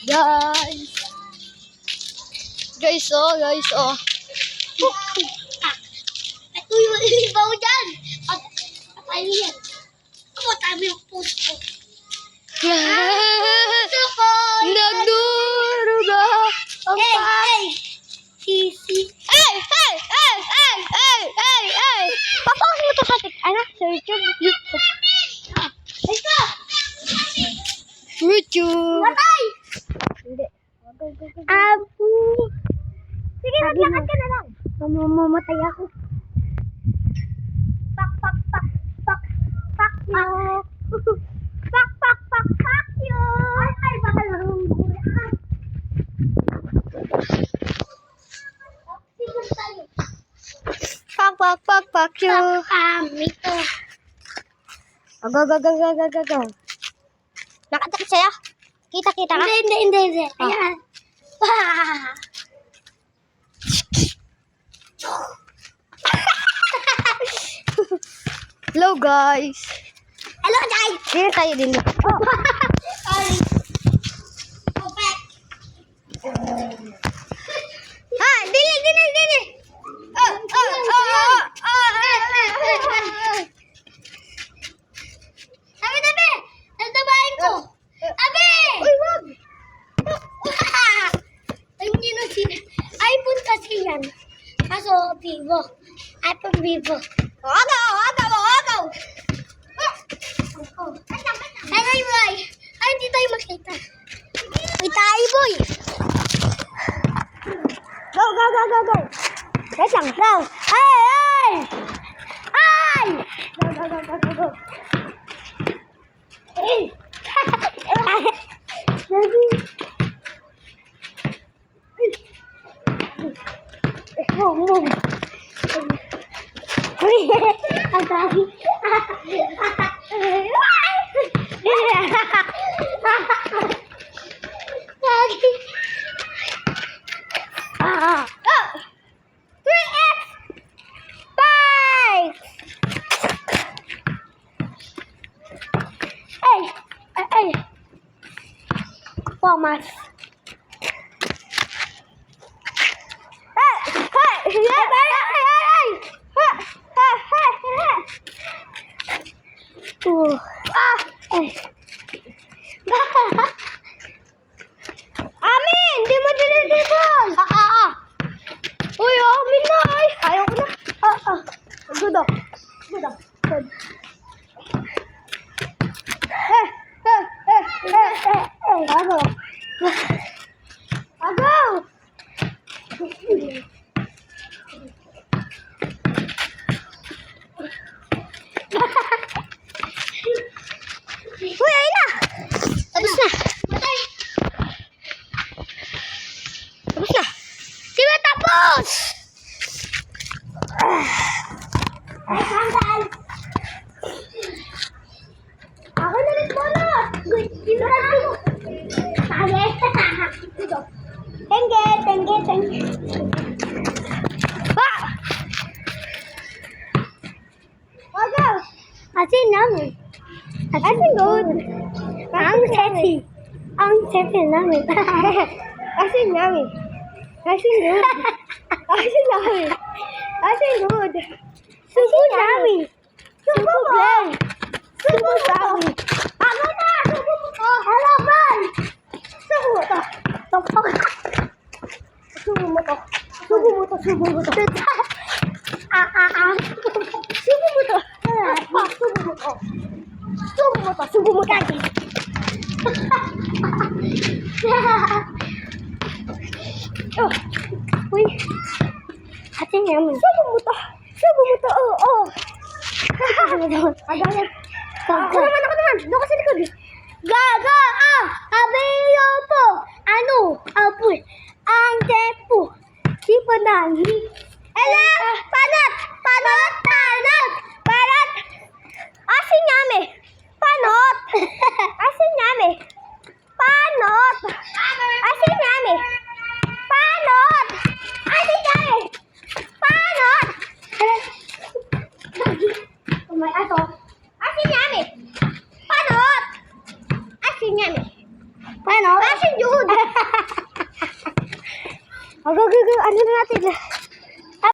Guys. Guys, oh. Ito yung ibaw dyan. Patay yan. Ako, tabi yung puso ko. Nagduruga ang Sisi. Papakas mo to sa sa YouTube. Ito! YouTube. Patay! Hindi. Abu. Sige, maglakad ka na lang. Mamamatay ako. Pak you. Pak you. Ay, baka larong bulan. Sige tayo. Pak you. Ito. Go. Nakatakit sa'yo? Kita ka? Hindi. Ayan. Wah! Hello guys. Hello, guys! Here tayo din. Sorry. Go back. Dili. Tabi! Natabahin ko! Abi! Uy, wag. Hindi na iPhone kasi yan. Kaso, Vivo. iPhone Vivo. Agaw. Ay, boy. Ay, hindi tayo makita. Uy, tayo boy. Go. Wait lang. Go. Ay! Go. Move. Ang dami. Lagi. 3x 5. Ay. Thomas. Amin! Di mo dinidibon! Uy, amin na! Ayaw ko na! Good. Agaw! Uy, ayun na! Tapos na! Di ba tapos? Ay, sandal. Ako na rin bonus. Good. Sabi. Tengge. Agaw! Asin namin. Asin good. Ang sexy namin. Asin good. Subo namin. Subo lang. Subo namin. Ako na. Halaban. Subo mo to. Subo mo to. Subo mo to. Subo mo to. Uy. Atin namin. Subo mo to. Oo. Agaw. Ako naman. Doon ka sa likod. Gaga! Abeyo po! Ano? Apoy! Ang tepo! Si Panali! Ela! Panat! Asin nami! Panot! Asin nami! Panot! May aso. Asin nami! Panot! Asin nami! Ano? Action, Jude! Ano na natin?